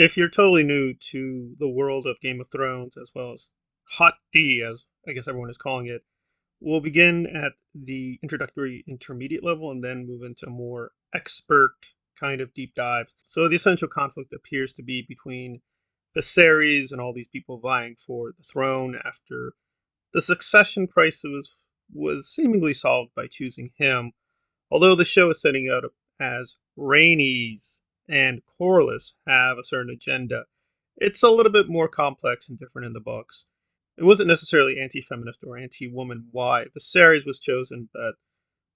If you're totally new to the world of Game of Thrones, as well as Hot D, as I guess everyone is calling it, we'll begin at the introductory intermediate level and then move into a more expert kind of deep dive. So the essential conflict appears to be between Viserys and all these people vying for the throne after the succession crisis was seemingly solved by choosing him, although the show is setting out as Rhaenys and Corlys have a certain agenda. It's a little bit more complex and different in the books. It wasn't necessarily anti-feminist or anti-woman why Viserys was chosen, but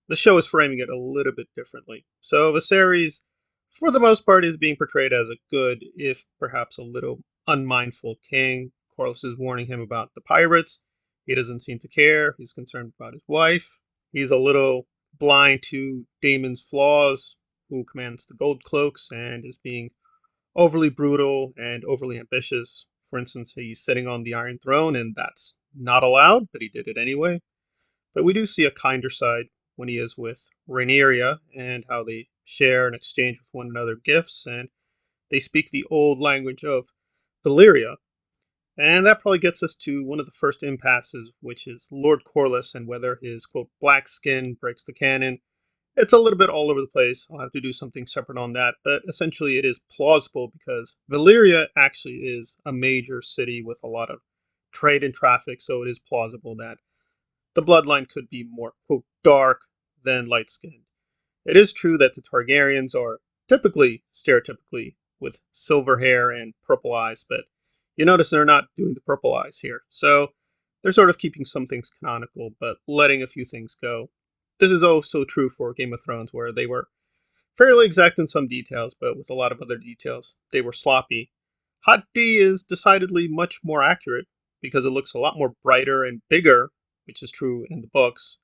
the show is framing it a little bit differently. So Viserys, for the most part, is being portrayed as a good, if perhaps a little unmindful king. Corlys is warning him about the pirates. He doesn't seem to care. He's concerned about his wife. He's a little blind to Daemon's flaws, who commands the gold cloaks and is being overly brutal and overly ambitious. For instance, he's sitting on the Iron Throne, and that's not allowed, but he did it anyway. But we do see a kinder side when he is with Rhaenyra and how they share and exchange with one another gifts, and they speak the old language of Valyria. And that probably gets us to one of the first impasses, which is Lord Corlys and whether his, quote, black skin breaks the canon. It's a little bit all over the place. I'll have to do something separate on that, but essentially it is plausible because Valyria actually is a major city with a lot of trade and traffic, so it is plausible that the bloodline could be more, quote, dark than light skinned. It is true that the Targaryens are typically, stereotypically, with silver hair and purple eyes, but you notice they're not doing the purple eyes here. So they're sort of keeping some things canonical, but letting a few things go. This is also true for Game of Thrones, where they were fairly exact in some details, but with a lot of other details, they were sloppy. Hot D is decidedly much more accurate because it looks a lot more brighter and bigger, which is true in the books.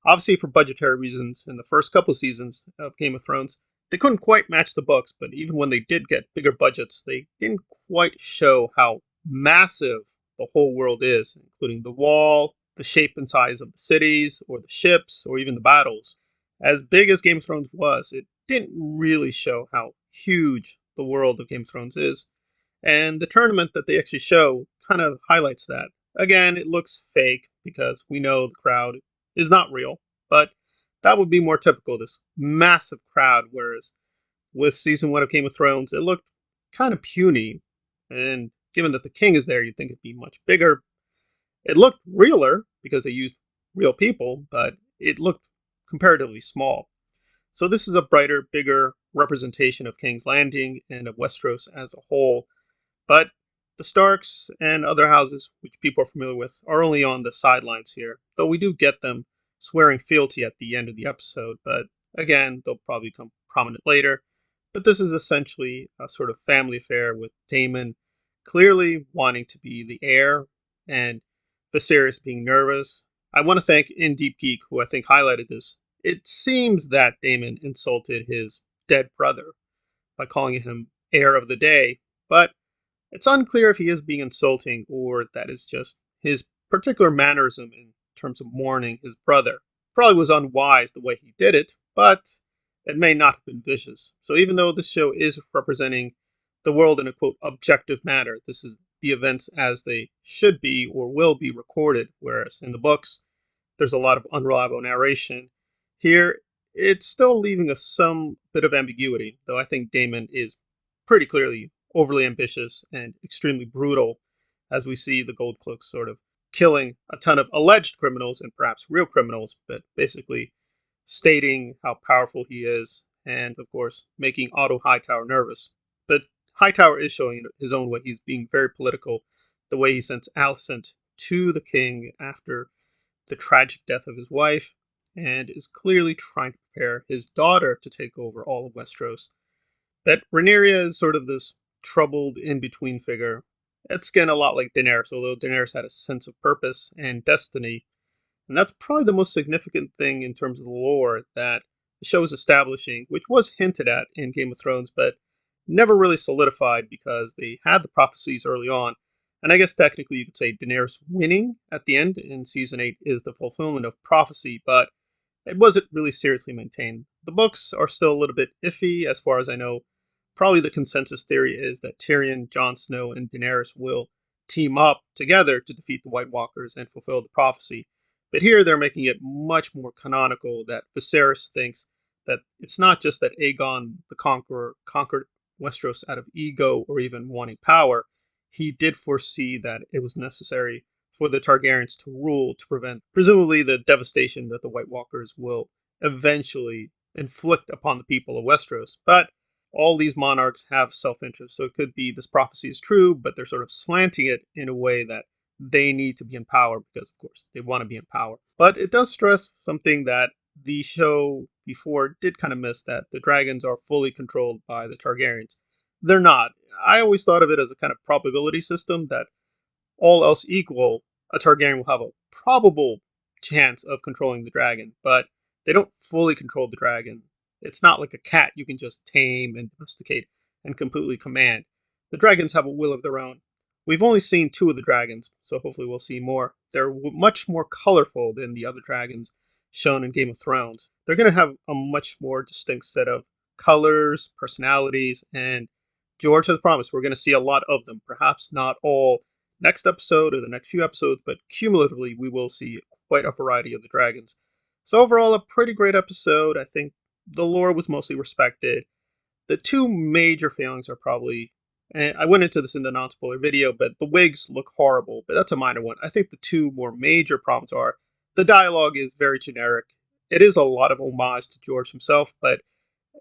Obviously, for budgetary reasons, in the first couple seasons of Game of Thrones, they couldn't quite match the books, but even when they did get bigger budgets, they didn't quite show how massive the whole world is, including the wall, the shape and size of the cities, or the ships, or even the battles. As big as Game of Thrones was, it didn't really show how huge the world of Game of Thrones is. And the tournament that they actually show kind of highlights that. Again, it looks fake because we know the crowd is not real, but that would be more typical, this massive crowd, whereas with season one of Game of Thrones, it looked kind of puny. And given that the king is there, you'd think it'd be much bigger. It looked realer because they used real people, but it looked comparatively small. So this is a brighter, bigger representation of King's Landing and of Westeros as a whole. But the Starks and other houses, which people are familiar with, are only on the sidelines here, though we do get them swearing fealty at the end of the episode, but again, they'll probably become prominent later. But this is essentially a sort of family affair with Daemon clearly wanting to be the heir and Viserys being nervous. I want to thank In Deep Geek, who I think highlighted this. It seems that Daemon insulted his dead brother by calling him heir of the day, but it's unclear if he is being insulting or that is just his particular mannerism in terms of mourning his brother. Probably was unwise the way he did it, but it may not have been vicious. So even though this show is representing the world in a quote objective manner, this is the events as they should be or will be recorded, whereas in the books there's a lot of unreliable narration. Here it's still leaving us some bit of ambiguity, though I think Daemon is pretty clearly overly ambitious and extremely brutal, as we see the Gold Cloaks sort of killing a ton of alleged criminals and perhaps real criminals, but basically stating how powerful he is, and of course making Otto Hightower nervous. But Hightower is showing his own way. He's being very political, the way he sends Alicent to the king after the tragic death of his wife, and is clearly trying to prepare his daughter to take over all of Westeros. That Rhaenyra is sort of this troubled in-between figure. It's again a lot like Daenerys, although Daenerys had a sense of purpose and destiny. And that's probably the most significant thing in terms of the lore that the show is establishing, which was hinted at in Game of Thrones, but never really solidified because they had the prophecies early on. And I guess technically you could say Daenerys winning at the end in season 8 is the fulfillment of prophecy, but it wasn't really seriously maintained. The books are still a little bit iffy as far as I know, probably the consensus theory is that Tyrion, Jon Snow, and Daenerys will team up together to defeat the White Walkers and fulfill the prophecy. But here they're making it much more canonical that Viserys thinks that it's not just that Aegon the Conqueror conquered Westeros out of ego or even wanting power. He did foresee that it was necessary for the Targaryens to rule to prevent, presumably, the devastation that the White Walkers will eventually inflict upon the people of Westeros. But all these monarchs have self-interest, so it could be this prophecy is true, but they're sort of slanting it in a way that they need to be in power because, of course, they want to be in power. But it does stress something that the show before did kind of miss, that the dragons are fully controlled by the Targaryens. They're not. I always thought of it as a kind of probability system that all else equal, a Targaryen will have a probable chance of controlling the dragon, but they don't fully control the dragon. It's not like a cat you can just tame and domesticate and completely command. The dragons have a will of their own. We've only seen two of the dragons, so hopefully we'll see more. They're much more colorful than the other dragons shown in Game of Thrones. They're going to have a much more distinct set of colors, personalities, and George has promised we're going to see a lot of them. Perhaps not all next episode or the next few episodes, but cumulatively we will see quite a variety of the dragons. So overall, a pretty great episode. I think the lore was mostly respected. The two major failings are probably, and I went into this in the non-spoiler video, but the wigs look horrible, but that's a minor one. I think the two more major problems are the dialogue is very generic. It is a lot of homage to George himself, but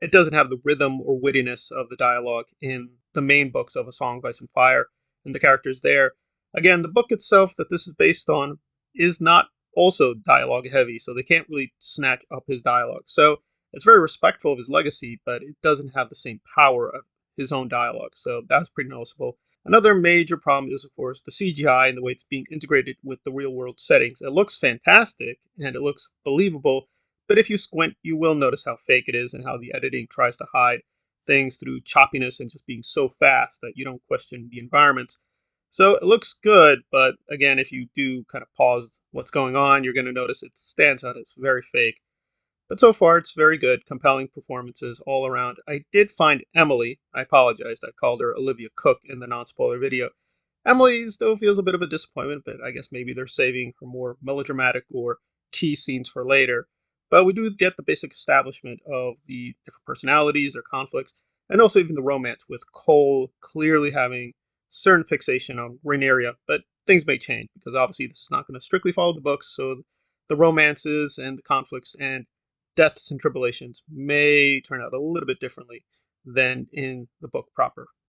it doesn't have the rhythm or wittiness of the dialogue in the main books of A Song of Ice and Fire and the characters there. Again, the book itself that this is based on is not also dialogue heavy, so they can't really snatch up his dialogue. So it's very respectful of his legacy, but it doesn't have the same power of his own dialogue. So that's pretty noticeable. Another major problem is, of course, the CGI and the way it's being integrated with the real world settings. It looks fantastic and it looks believable, but if you squint, you will notice how fake it is and how the editing tries to hide things through choppiness and just being so fast that you don't question the environments. So it looks good, but again, if you do kind of pause what's going on, you're going to notice it stands out as very fake. But so far, it's very good, compelling performances all around. I did find Emily, I apologized, I called her Olivia Cook in the non-spoiler video. Emily still feels a bit of a disappointment, but I guess maybe they're saving her more melodramatic or key scenes for later. But we do get the basic establishment of the different personalities, their conflicts, and also even the romance, with Cole clearly having certain fixation on Rhaenyra. But things may change, because obviously this is not going to strictly follow the books, so the romances and the conflicts and deaths and tribulations may turn out a little bit differently than in the book proper.